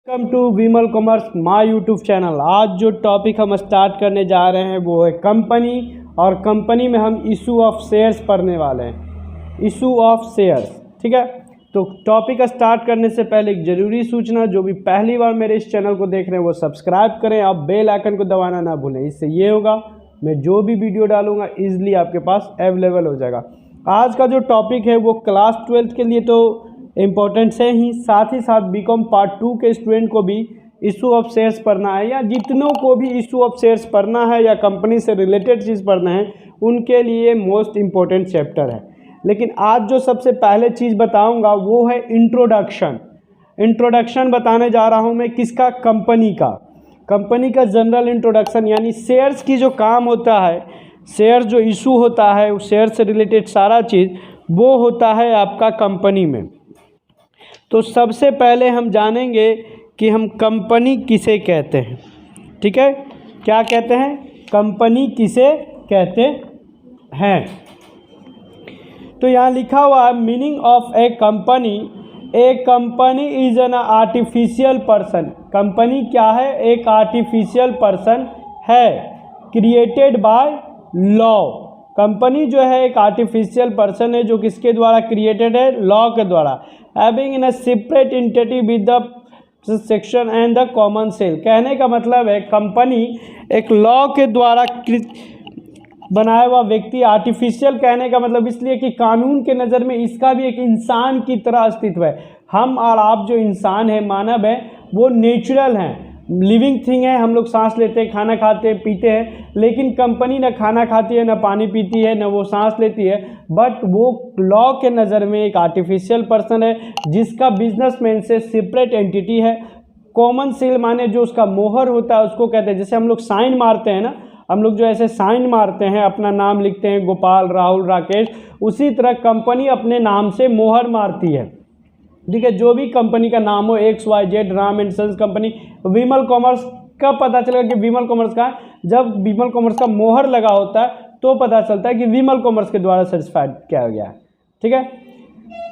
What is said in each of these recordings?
Welcome to Vimal commerce my YouTube channel. आज जो topic हम स्टार्ट करने जा रहे हैं वो है कंपनी, और कंपनी में हम इशू ऑफ शेयर्स पढ़ने वाले हैं। इशू ऑफ शेयर्स, ठीक है। तो टॉपिक स्टार्ट करने से पहले एक ज़रूरी सूचना, जो भी पहली बार मेरे इस चैनल को देख रहे हैं वो सब्सक्राइब करें, आप बेल आइकन को दबाना ना भूलें। इससे ये होगा मैं जो भी वीडियो डालूंगा ईजिली आपके पास अवेलेबल हो जाएगा। आज का जो टॉपिक है वो क्लास 12 के लिए तो इम्पोर्टेंट है ही, साथ ही साथ बीकॉम पार्ट 2 के स्टूडेंट को भी इशू ऑफ शेयर्स पढ़ना है, या जितनों को भी इशू ऑफ शेयर्स पढ़ना है या कंपनी से रिलेटेड चीज़ पढ़ना है उनके लिए मोस्ट इम्पोर्टेंट चैप्टर है। लेकिन आज जो सबसे पहले चीज़ बताऊंगा वो है इंट्रोडक्शन। इंट्रोडक्शन बताने जा रहा हूं मैं किसका? कंपनी का जनरल इंट्रोडक्शन, यानी शेयर्स की जो काम होता है, शेयर्स जो इशू होता है, उस शेयर से रिलेटेड सारा चीज़ वो होता है आपका कंपनी में। तो सबसे पहले हम जानेंगे कि हम कंपनी किसे कहते हैं, ठीक है। क्या कहते हैं? कंपनी किसे कहते हैं। तो यहाँ लिखा हुआ है meaning of a company is an artificial person. Company क्या है? एक आर्टिफिशियल पर्सन है, क्रिएटेड बाय लॉ। कंपनी जो है एक आर्टिफिशियल पर्सन है जो किसके द्वारा क्रिएटेड है? लॉ के द्वारा। Having in a separate entity with the section and the common seal. कहने का मतलब है कंपनी एक लॉ के द्वारा बनाया हुआ व्यक्ति। आर्टिफिशियल कहने का मतलब इसलिए कि कानून के नज़र में इसका भी एक इंसान की तरह अस्तित्व है। हम और आप जो इंसान है, मानव है, वो नेचुरल हैं, लिविंग थिंग है। हम लोग सांस लेते हैं, खाना खाते हैं, पीते हैं, लेकिन कंपनी ना खाना खाती है, ना पानी पीती है, ना वो सांस लेती है, बट वो लॉ के नज़र में एक आर्टिफिशियल पर्सन है जिसका बिजनेसमैन से सेपरेट एंटिटी है। कॉमन सेल माने जो उसका मोहर होता है उसको कहते हैं। जैसे हम लोग साइन मारते हैं ना, हम लोग जो ऐसे साइन मारते हैं, अपना नाम लिखते हैं, गोपाल, राहुल, राकेश, उसी तरह कंपनी अपने नाम से मोहर मारती है, ठीक है। जो भी कंपनी का नाम हो, XYZ, Ram and sons company. Vimal commerce का पता चलेगा कि विमल कॉमर्स का, जब विमल कॉमर्स का मोहर लगा होता है तो पता चलता है कि विमल कॉमर्स के द्वारा सर्टिफाइड किया गया है, ठीक है।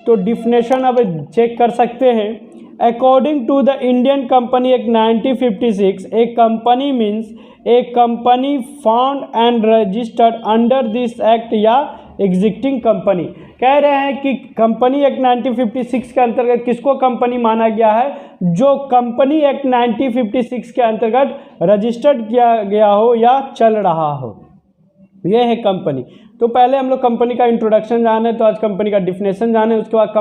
तो डिफिनेशन अब चेक कर सकते हैं। According to the Indian company act 1956, a company means a company found and registered under this act या एग्जिस्टिंग कंपनी। कह रहे हैं कि कंपनी एक्ट 1956 के अंतर्गत किसको कंपनी माना गया है? जो कंपनी एक्ट 1956 के अंतर्गत रजिस्टर्ड किया गया हो या चल रहा हो, यह है कंपनी। तो पहले हम लोग कंपनी का इंट्रोडक्शन जाने, तो आज कंपनी का डिफिनेशन जाने, उसके बाद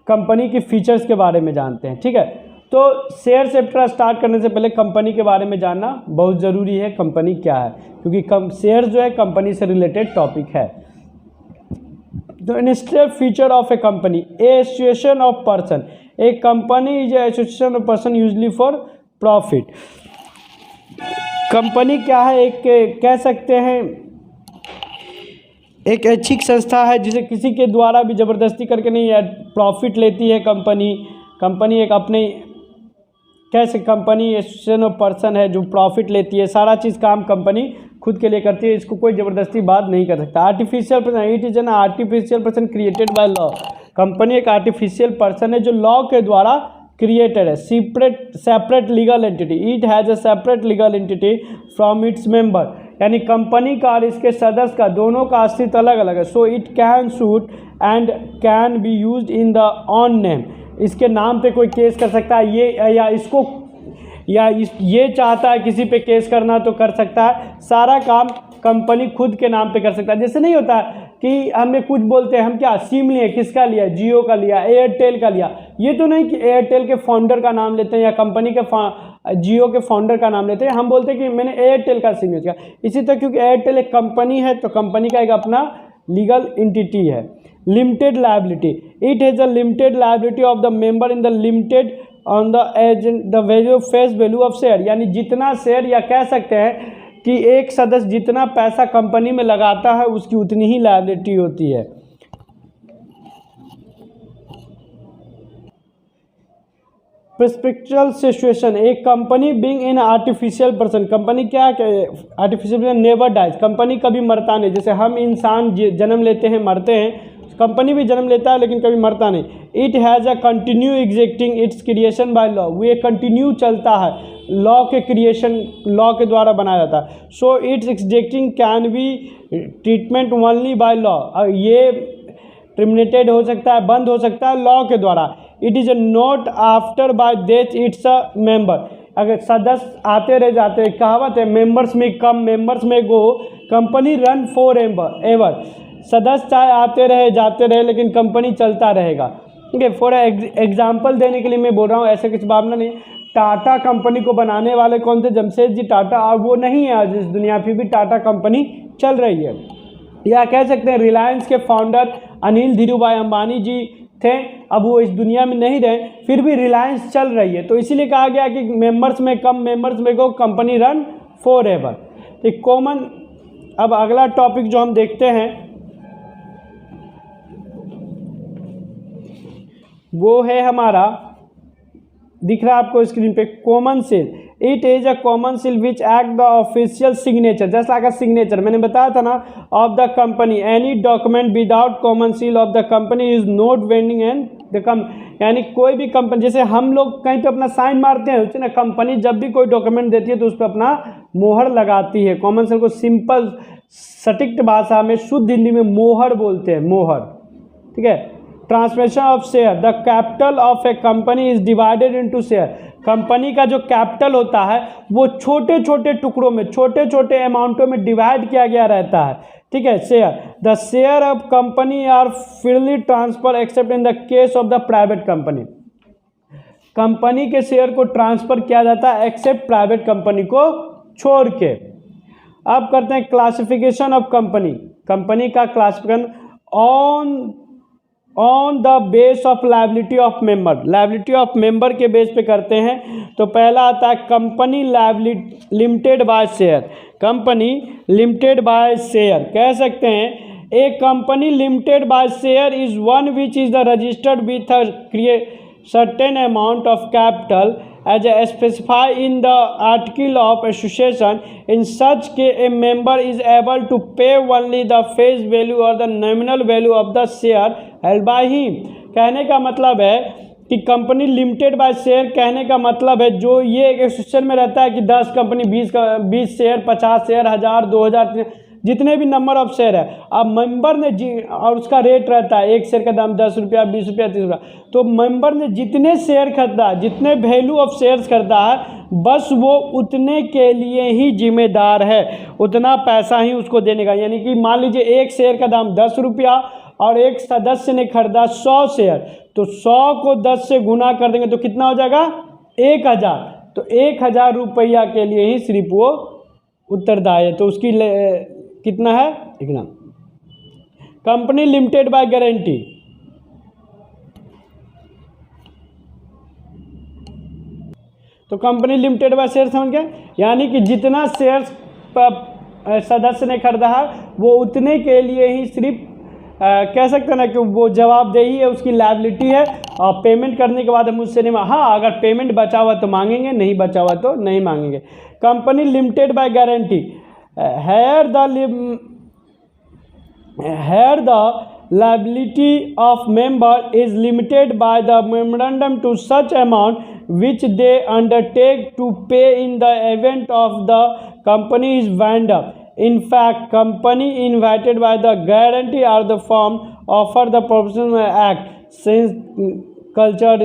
कंपनी की फीचर्स के बारे में जानते हैं, ठीक है। तो शेयर चैप्टर स्टार्ट करने से पहले कंपनी के बारे में जानना बहुत ज़रूरी है, कंपनी क्या है, क्योंकि शेयर जो है कंपनी से रिलेटेड टॉपिक है। The initial feature of a company, a association of person. A company is a association of person usually for profit. Company क्या है? एक कह सकते हैं एक ऐच्छिक संस्था है जिसे किसी के द्वारा भी ज़बरदस्ती करके नहीं है, प्रॉफिट लेती है कंपनी एक अपने कैसे कंपनी एसोसिएशन ऑफ पर्सन है जो प्रॉफिट लेती है। सारा चीज़ काम कंपनी खुद के लिए करती है, इसको कोई ज़बरदस्ती बात नहीं कर सकता। Artificial person, it is an artificial person created by law. Company एक आर्टिफिशियल पर्सन है जो लॉ के द्वारा क्रिएटेड है। Separate legal entity, it has a separate legal entity from its member. यानी कंपनी का और इसके सदस्य का दोनों का अस्तित्व अलग अलग है। So it can suit and can be used in the on name. इसके नाम पे कोई केस कर सकता है, ये चाहता है किसी पे केस करना तो कर सकता है। सारा काम कंपनी खुद के नाम पे कर सकता है। जैसे नहीं होता कि हमें कुछ बोलते हैं, हम क्या सिम लिए, किसका लिया? जियो का लिया, एयरटेल का लिया। ये तो नहीं कि एयरटेल के फाउंडर का नाम लेते हैं या कंपनी के जियो के फाउंडर का नाम लेते हैं। हम बोलते हैं कि मैंने एयरटेल का सिम यूज किया। इसी तरह क्योंकि एयरटेल एक कंपनी है तो कंपनी का एक अपना लीगल एंटिटी है। Limited liability, it has a limited liability of the member in the limited on the agent the value face value of share. यानी जितना शेयर, या कह सकते हैं कि एक सदस्य जितना पैसा कंपनी में लगाता है उसकी उतनी ही लायबिलिटी होती है। प्रोस्पेक्चुअल सिचुएशन, एक company being in artificial person. Company क्या है? Artificial never dies. कंपनी कभी मरता नहीं। जैसे हम इंसान जन्म लेते हैं, मरते हैं, कंपनी भी जन्म लेता है लेकिन कभी मरता नहीं। It has a continue existing it's creation by law, वो ये कंटिन्यू चलता है, लॉ के क्रिएशन, लॉ के द्वारा बनाया जाता है। So it's existing can be treatment only by law, ये टर्मिनेटेड हो सकता है, बंद हो सकता है लॉ के द्वारा। It is not after bye death it's a member, अगर सदस्य आते रह जाते हैं, कहावत है मेंबर्स में कम मेंबर्स में गो, कंपनी रन फॉर एवर, सदस्य चाहे आते रहे जाते रहे लेकिन कंपनी चलता रहेगा। ठीक है, फॉर एग्जाम्पल देने के लिए मैं बोल रहा हूँ, ऐसे किसी भावना नहीं। टाटा कंपनी को बनाने वाले कौन थे? जमशेदजी टाटा, अब वो नहीं है आज इस दुनिया, फिर भी टाटा कंपनी चल रही है। या कह सकते हैं रिलायंस के फाउंडर अनिल धीरूभाई अंबानी जी थे, अब वो इस दुनिया में नहीं रहे, फिर भी रिलायंस चल रही है। तो इसीलिए कहा गया कि मेंबर्स में कम मेंबर्स में को कंपनी रन फॉर एवर। तो कॉमन, अब अगला टॉपिक जो हम देखते हैं वो है हमारा, दिख रहा है आपको स्क्रीन पे, common seal. It is a common seal which act the official signature, जैसा लाइक सिग्नेचर, मैंने बताया था ना, of the company. Any document without common seal of the company is not vending and the कम, यानी कोई भी company, जैसे हम लोग कहीं पे अपना साइन मारते हैं, उसे ना कंपनी जब भी कोई डॉक्यूमेंट देती है तो उस पर अपना मोहर लगाती है। कॉमन सील को सिंपल सटीक भाषा में शुद्ध हिंदी में मोहर बोलते हैं, मोहर। ठीक है। Transmission of share, the capital of a company is divided into share, company का जो कैपिटल होता है वो छोटे छोटे टुकड़ों में, छोटे छोटे अमाउंटों में डिवाइड किया गया रहता है। ठीक है। Share, the share of company are freely transfer except in the case of the private company, company के शेयर को ट्रांसफर किया जाता है एक्सेप्ट प्राइवेट कंपनी को छोड़ के। अब करते हैं क्लासिफिकेशन ऑफ कंपनी, कंपनी का classification on the base of liability of member, liability of member के बेस पे करते हैं। तो पहला आता है company liability limited by share, company limited by share कह सकते हैं। A company limited by share is one which is the registered with a certain amount of capital as specified in the article of association. In such case a member is able to pay only the face value or the nominal value of the share held by him। कहने का मतलब है कि company limited by share, कहने का मतलब है जो ये एक एसोसिएशन में रहता है कि 10 कंपनी 20 शेयर 50 शेयर 1000 2000 जितने भी नंबर ऑफ शेयर है, अब मेंबर ने और उसका रेट रहता है, एक शेयर का दाम 10 रुपया 20 रुपया 30 रुपया, तो मेंबर ने जितने शेयर खरीदा है, जितने वैल्यू ऑफ शेयर्स खरीदा है, बस वो उतने के लिए ही जिम्मेदार है, उतना पैसा ही उसको देने का। यानी कि मान लीजिए एक शेयर का दाम 10 रुपया और एक सदस्य ने खरीदा 100 शेयर, तो 100 को 10 से गुना कर देंगे तो कितना हो जाएगा 1000, तो 1000 रुपया के लिए ही सिर्फ वो उत्तरदायी है। तो उसकी कितना है इतना। कंपनी लिमिटेड बाय गारंटी, तो कंपनी लिमिटेड बाय शेयर समझ गए, यानी कि जितना शेयर्स सदस्य ने खरीदा है वो उतने के लिए ही सिर्फ कह सकते हैं ना कि वो जवाबदेही है, उसकी लायबिलिटी है, और पेमेंट करने के बाद हम उससे नहीं हाँ अगर पेमेंट बचा हुआ तो मांगेंगे, नहीं बचा हुआ तो नहीं मांगेंगे। Company limited by guarantee, here the liability of member is limited by the memorandum to such amount which they undertake to pay in the event of the company is wound up. In fact, company invited by the guarantee are the form offer the professional act since culture,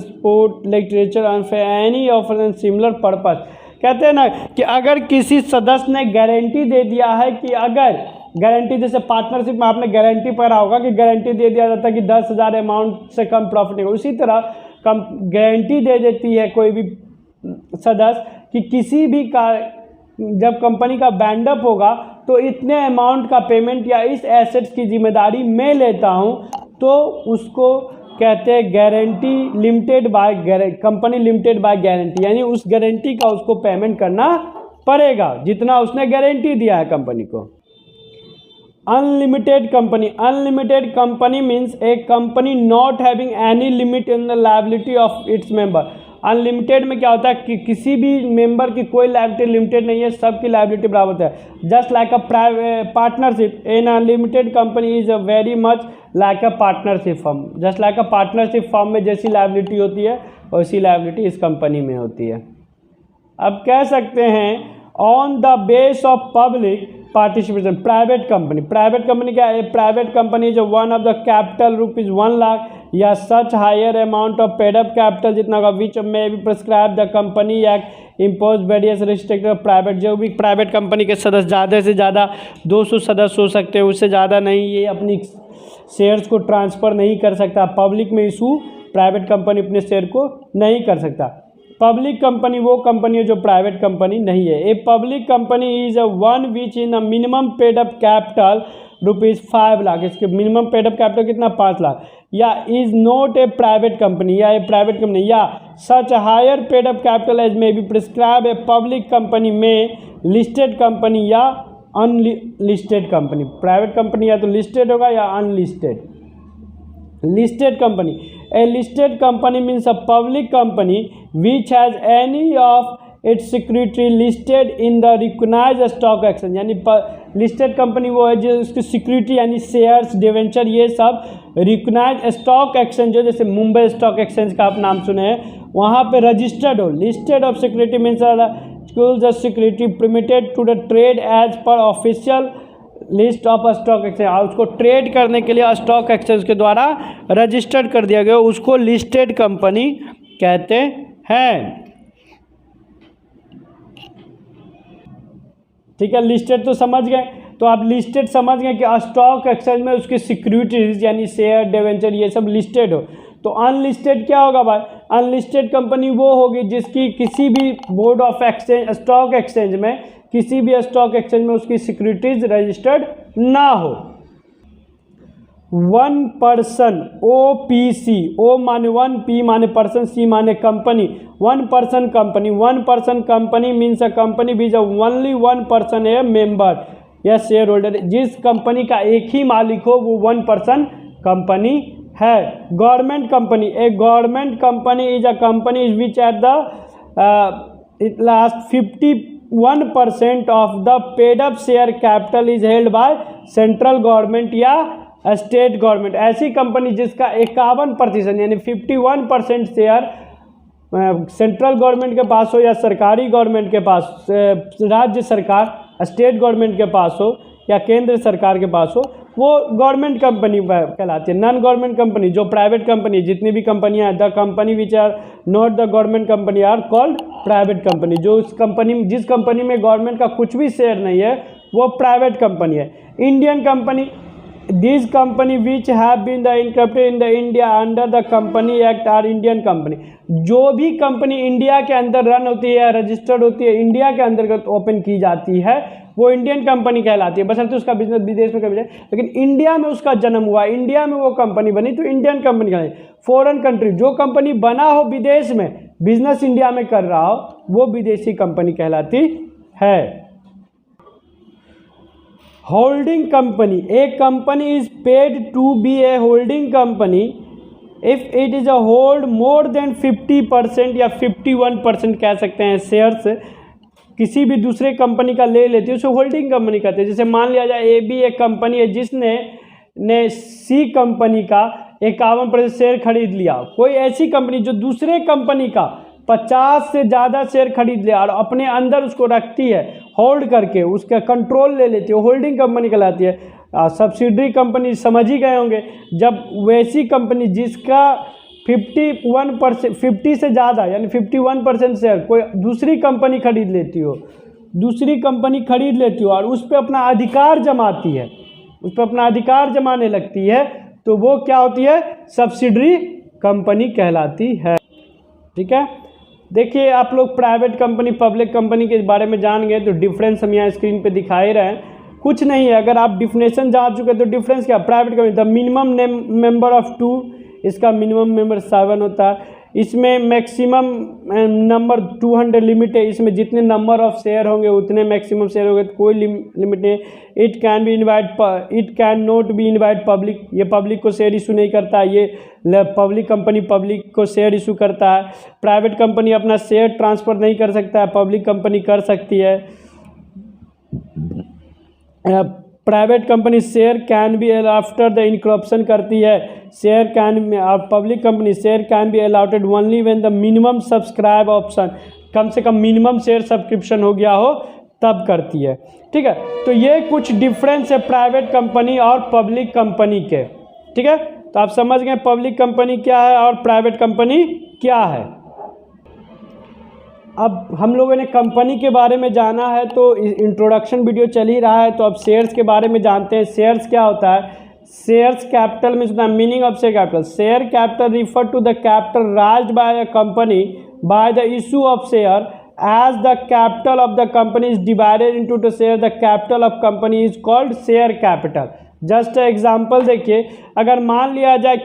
sport, literature and for any of similar purpose। कहते हैं ना कि अगर किसी सदस्य ने guarantee दे दिया है कि अगर गारंटी, जैसे पार्टनरशिप में आपने गारंटी पढ़ा होगा कि गारंटी दे दिया जाता है कि 10,000 अमाउंट से कम प्रॉफिट नहीं, उसी तरह गारंटी दे देती है कोई भी सदस्य कि किसी भी का जब कंपनी का बैंड अप होगा तो इतने अमाउंट का पेमेंट या इस एसेट्स की जिम्मेदारी मैं लेता हूं, तो उसको कहते हैं guarantee limited by company limited by guarantee, यानी उस गारंटी का उसको पेमेंट करना पड़ेगा जितना उसने गारंटी दिया है कंपनी को। Unlimited company, unlimited company means a company not having any limit in the liability of its member. Unlimited में क्या होता है कि किसी भी मेंबर की कोई लायबिलिटी लिमिटेड नहीं है, सबकी लायबिलिटी बराबर है। Just like a partnership in unlimited company is a very much like a partnership firm. Just like a partnership firm में जैसी लायबिलिटी होती है वैसी लायबिलिटी इस कंपनी में होती है। अब कह सकते हैं on the base of public participation private company क्या है? प्राइवेट कंपनी जो one of the capital ₹1 lakh या such higher amount of paid up capital जितना होगा विच में भी prescribe the company act impose various restricted private. जो भी प्राइवेट कंपनी के सदस्य ज़्यादा से ज़्यादा 200 सदस्य हो सकते हैं, उससे ज़्यादा नहीं, ये अपनी शेयर्स को ट्रांसफ़र नहीं कर सकता। पब्लिक में इशू प्राइवेट कंपनी अपने शेयर को नहीं कर सकता। पब्लिक कंपनी वो कंपनी है जो प्राइवेट कंपनी नहीं है। A public company is a one which in a minimum paid up capital ₹5 lakh. इसके मिनिमम पेड अप कैपिटल कितना? 5 लाख। या is not a private company, या ए प्राइवेट कंपनी, या such higher paid up capital as may be prescribe a public company में listed company या unlisted company. Private company या तो listed होगा या unlisted. Listed company, a listed company means a public company which has any of its security listed in the recognised stock exchange. यानी listed company वो है जो उसकी सिक्योरिटी यानी शेयर्स डिवेंचर ये सब रिकॉग्नाइज्ड स्टॉक एक्सचेंज, जैसे मुंबई स्टॉक एक्सचेंज का आप नाम सुने हैं, वहाँ पे रजिस्टर्ड हो। Listed of security means the security permitted to the trade as per official list of stock exchange. उसको ट्रेड करने के लिए स्टॉक एक्सचेंज के द्वारा रजिस्टर्ड कर दिया गया, उसको लिस्टेड कंपनी कहते हैं। ठीक है, लिस्टेड तो समझ गए। तो आप लिस्टेड समझ गए कि स्टॉक एक्सचेंज में उसकी सिक्योरिटीज यानी शेयर डिवेंचर ये सब लिस्टेड हो। तो अनलिस्टेड क्या होगा भाई? अनलिस्टेड कंपनी वो होगी जिसकी किसी भी board of exchange stock exchange में किसी भी स्टॉक एक्सचेंज में उसकी सिक्योरिटीज रजिस्टर्ड ना हो। 1 पर्सन OPC, O माने 1, P माने पर्सन, C माने company. 1 person company, 1 person company means a company which only 1 person A member या शेयर होल्डर। जिस कंपनी का एक ही मालिक हो वो 1 पर्सन कंपनी है। Government company, A government company is a company which at the last 51% of the paid up share capital is held by central government या state government. ऐसी कंपनी जिसका 51% यानी 51% शेयर सेंट्रल गवर्नमेंट के पास हो या सरकारी government के पास, राज्य सरकार स्टेट गवर्नमेंट के पास हो या केंद्र सरकार के पास हो, वो गवर्नमेंट कंपनी कहलाती है। नॉन गवर्नमेंट कंपनी जो प्राइवेट कंपनी, जितनी भी कंपनियां हैं, the company which are not the government company are called private company. जो उस कंपनी, जिस कंपनी में गवर्नमेंट का कुछ भी शेयर नहीं है वो प्राइवेट कंपनी है। Indian company, this company which have been the incorporated in the India under the company act are Indian company. जो भी कंपनी इंडिया के अंदर रन होती है या रजिस्टर्ड होती है, इंडिया के अंतर्गत ओपन की जाती है, वो इंडियन कंपनी कहलाती है। बशर्ते उसका बिजनेस विदेश में कर जाए, लेकिन इंडिया में उसका जन्म हुआ, इंडिया में वो कंपनी बनी तो इंडियन कंपनी कहलाती है। फॉरेन कंट्री, जो कंपनी बना हो विदेश में, बिजनेस इंडिया में कर रहा हो, वो विदेशी कंपनी कहलाती है। Holding company, a company is paid to be a holding company if it is a hold more than 50% या 51% कह सकते हैं शेयर्स किसी भी दूसरे कंपनी का ले लेती है, उसे होल्डिंग कंपनी कहते हैं। जैसे मान लिया जाए ए बी एक कंपनी है जिसने सी कंपनी का 51% शेयर खरीद लिया। कोई ऐसी कंपनी जो दूसरे कंपनी का 50 से ज़्यादा शेयर खरीद लिया और अपने अंदर उसको रखती है, होल्ड करके उसका कंट्रोल ले लेती है, होल्डिंग कंपनी कहलाती है। सब्सिडरी कंपनी समझ ही गए होंगे, जब वैसी कंपनी जिसका 51% 50 से ज़्यादा यानी 51% शेयर कोई दूसरी कंपनी खरीद लेती हो, दूसरी कंपनी खरीद लेती हो और उस पर अपना अधिकार जमाती है, उस पर अपना अधिकार जमाने लगती है, तो वो क्या होती है? सब्सिडरी कंपनी कहलाती है। ठीक है, देखिए आप लोग प्राइवेट कंपनी पब्लिक कंपनी के बारे में जान गए, तो डिफरेंस हम यहाँ स्क्रीन पे दिखा ही रहे हैं। कुछ नहीं है, अगर आप डिफिनेशन जान चुके तो डिफरेंस क्या? Private company the minimum member of 2, इसका मिनिमम मेंबर 7 होता है। इसमें मैक्सिमम नंबर 200 लिमिट है, इसमें जितने नंबर ऑफ शेयर होंगे उतने मैक्सिमम शेयर होंगे, तो कोई लिमिट नहीं। It can not be invite public, ये पब्लिक को शेयर इशू नहीं करता, ये पब्लिक कंपनी पब्लिक को शेयर इशू करता है। प्राइवेट कंपनी अपना शेयर ट्रांसफ़र नहीं कर सकता है, पब्लिक कंपनी कर सकती है। Private company share can be after the incorporation करती है, share can, public company share can be allotted only when the minimum subscribe option, कम से कम मिनिमम शेयर सब्सक्रिप्शन हो गया हो तब करती है। ठीक है, तो ये कुछ डिफरेंस है प्राइवेट कंपनी और पब्लिक कंपनी के। ठीक है, तो आप समझ गए पब्लिक कंपनी क्या है और प्राइवेट कंपनी क्या है। अब हम लोगों ने कंपनी के बारे में जाना है, तो इंट्रोडक्शन वीडियो चल ही रहा है, तो अब शेयर्स के बारे में जानते हैं। शेयर्स क्या होता है? शेयर्स कैपिटल में होता है, meaning of share capital, share capital refer to the capital raised by a company by the issue of share as the capital of the company is divided into the share, the capital of company is called share capital. Just example देखिए, अगर मान लिया जाए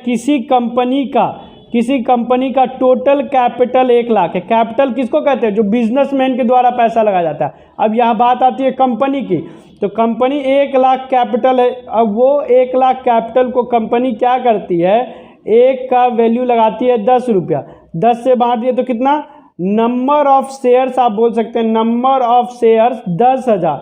किसी company का total capital 1 lakh है। Capital किसको कहते हैं? जो बिजनेसमैन के द्वारा पैसा लगाया जाता है। अब यहाँ बात आती है कंपनी की, तो कंपनी 1 लाख कैपिटल है। अब वो 1 लाख कैपिटल को कंपनी क्या करती है, एक का वैल्यू लगाती है 10 रुपया, 10 से बांट दिए तो कितना, नंबर ऑफ शेयर्स आप बोल सकते हैं, नंबर ऑफ शेयर्स 10,000।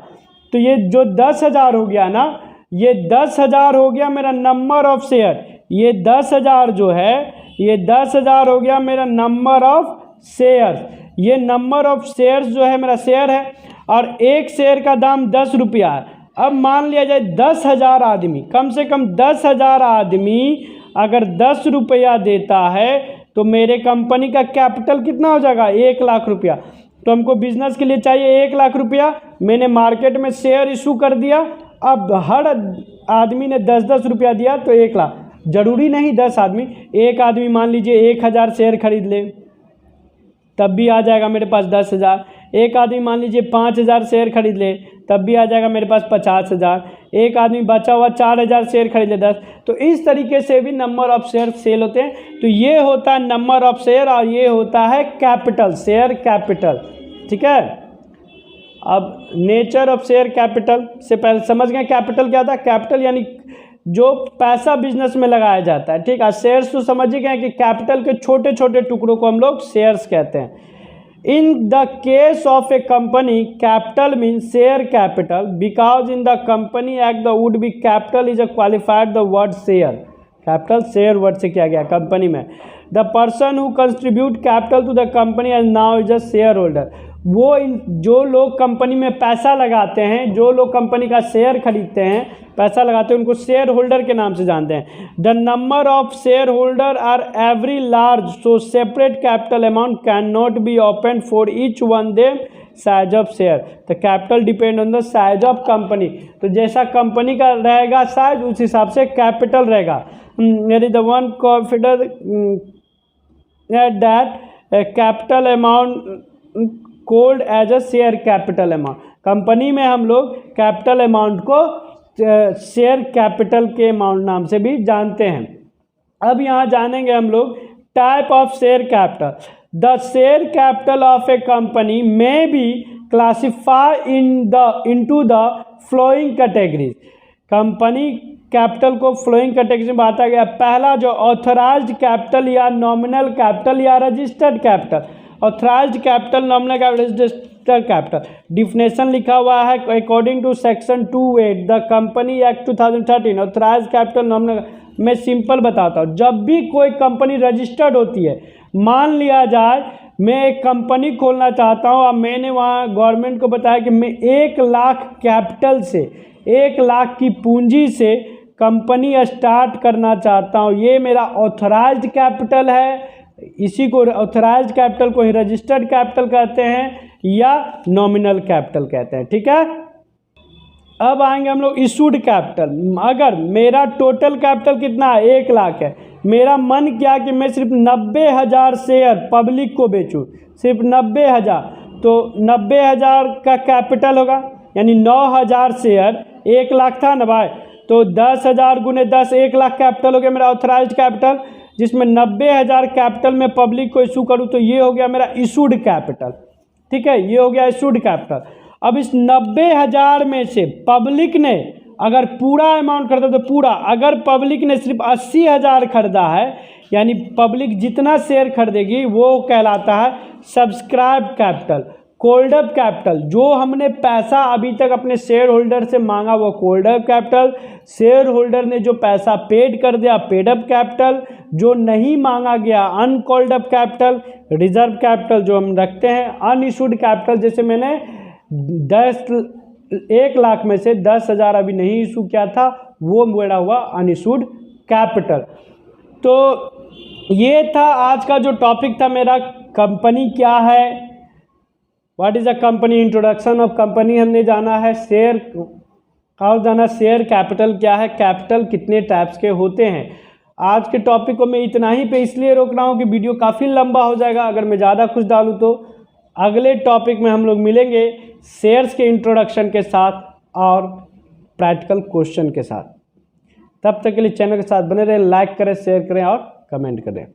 तो ये जो 10,000 हो गया ना, ये 10,000 हो गया मेरा नंबर ऑफ शेयर, ये 10,000 जो है, ये 10,000 हो गया मेरा नंबर ऑफ शेयर्स। ये नंबर ऑफ शेयर्स जो है मेरा शेयर है, और एक शेयर का दाम 10 रुपया है। अब मान लिया जाए 10,000 आदमी, कम से कम 10,000 आदमी अगर 10 रुपया देता है तो मेरे कंपनी का कैपिटल कितना हो जाएगा, 1 लाख रुपया। तो हमको बिजनेस के लिए चाहिए 1 लाख रुपया, मैंने मार्केट में शेयर इशू कर दिया। अब हर आदमी ने 10-10 रुपया दिया तो 1 लाख, जरूरी नहीं 10 आदमी, एक आदमी मान लीजिए 1,000 शेयर खरीद ले तब भी आ जाएगा मेरे पास 10,000। एक आदमी मान लीजिए 5,000 शेयर खरीद ले तब भी आ जाएगा मेरे पास 50,000। एक आदमी बचा हुआ 4,000 शेयर खरीद ले 10, तो इस तरीके से भी नंबर ऑफ शेयर सेल होते हैं। तो ये होता है नंबर ऑफ शेयर और ये होता है कैपिटल, शेयर कैपिटल। ठीक है, अब नेचर ऑफ शेयर कैपिटल से पहले समझ गए कैपिटल क्या था। कैपिटल यानी जो पैसा बिजनेस में लगाया जाता है। ठीक है, शेयर्स तो समझ ही गए कि कैपिटल के छोटे छोटे टुकड़ों को हम लोग शेयर्स कहते हैं। In the case of a company, capital mean share capital, because in the company act the would be capital is a qualified the word share. Capital share word से किया गया कंपनी में। The person who contribute capital to the company as now is a shareholder. वो जो लोग company में पैसा लगाते हैं, जो लोग कंपनी का शेयर खरीदते हैं, पैसा लगाते हैं, उनको शेयर होल्डर के नाम से जानते हैं। The number of share holder are every large, so separate capital amount can not be open for each one them size of share. तो capital depend on the size of company. तो जैसा company का रहेगा size, उस हिसाब से capital रहेगा। यदि the one considered that capital amount called as a share capital amount. Company में हम लोग कैपिटल अमाउंट को शेयर कैपिटल के अमाउंट नाम से भी जानते हैं। अब यहाँ जानेंगे हम लोग type of share capital. The share capital of a company may be classify into the following categories. Company capital को फ्लोइंग कैटेगरी में बांटा गया। पहला जो ऑथराइज्ड कैपिटल या नॉमिनल कैपिटल या registered capital. Authorised capital, nominal capital, registered capital. Definition लिखा हुआ है according to section 28 the company act 2013। Authorised capital, nominal, मैं सिंपल बताता हूँ। जब भी कोई कंपनी रजिस्टर्ड होती है, मान लिया जाए मैं एक कंपनी खोलना चाहता हूँ, अब मैंने वहाँ गवर्नमेंट को बताया कि मैं 1 लाख कैपिटल से, 1 लाख की पूंजी से कंपनी स्टार्ट करना चाहता हूँ, ये मेरा ऑथराइज्ड कैपिटल है। इसी को ऑथराइज्ड कैपिटल को ही रजिस्टर्ड कैपिटल कहते हैं या नॉमिनल कैपिटल कहते हैं। ठीक है, अब आएंगे हम लोग इशूड कैपिटल। अगर मेरा टोटल कैपिटल कितना है, 1 लाख है, मेरा मन क्या कि मैं सिर्फ 90,000 शेयर पब्लिक को बेचूं, सिर्फ 90,000, तो 90,000 का कैपिटल होगा, यानी 9,000 शेयर, 1 लाख था ना भाई, तो 10,000 गुने 10, 1 लाख कैपिटल हो गया मेरा ऑथराइज्ड कैपिटल। जिसमें 90,000 कैपिटल में पब्लिक को इशू करूँ तो ये हो गया मेरा इशूड कैपिटल। ठीक है, ये हो गया इशूड कैपिटल। अब इस 90,000 में से पब्लिक ने अगर पूरा अमाउंट खरीदा तो पूरा, अगर पब्लिक ने सिर्फ 80,000 खरीदा है, यानी पब्लिक जितना शेयर खरीदेगी वो कहलाता है subscribe capital. Cold up capital, जो हमने पैसा अभी तक अपने शेयर होल्डर से मांगा वो cold up capital. Share holder ने जो पैसा पेड कर दिया पेड अप कैपिटल। जो नहीं मांगा गया uncalled up capital. Reserve capital जो हम रखते हैं। अनइशूड कैपिटल, जैसे मैंने 1 लाख में से 10,000 अभी नहीं इशू किया था, वो मेरा हुआ अनइशूड कैपिटल। तो ये था आज का जो टॉपिक था मेरा, कंपनी क्या है, what is a company, introduction of company हमने जाना है, शेयर और जाना शेयर कैपिटल क्या है, कैपिटल कितने टाइप्स के होते हैं। आज के टॉपिक को मैं इतना ही पे इसलिए रोक रहा हूँ कि वीडियो काफ़ी लंबा हो जाएगा अगर मैं ज़्यादा कुछ डालूँ तो। अगले टॉपिक में हम लोग मिलेंगे शेयर्स के इंट्रोडक्शन के साथ और प्रैक्टिकल क्वेश्चन के साथ। तब तक के लिए चैनल के साथ बने रहें, लाइक करें, शेयर करें और कमेंट करें।